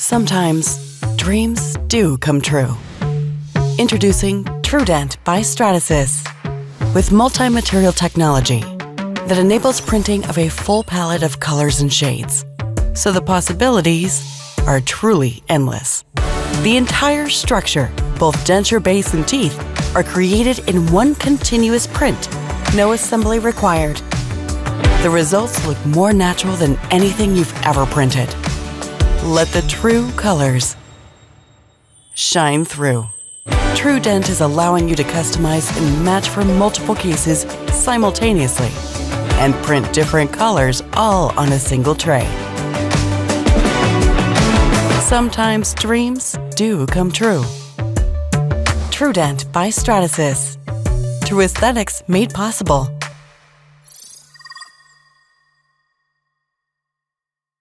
Sometimes dreams do come true. Introducing TrueDent by Stratasys with multi-material technology that enables printing of a full palette of colors and shades, so the possibilities are truly endless. The entire structure, both denture base and teeth, are created in one continuous print, no assembly required. The results look more natural than anything you've ever printed. Let the true colors shine through. TrueDent is allowing you to customize and match for multiple cases simultaneously and print different colors all on a single tray. Sometimes dreams do come true. TrueDent by Stratasys. True aesthetics made possible.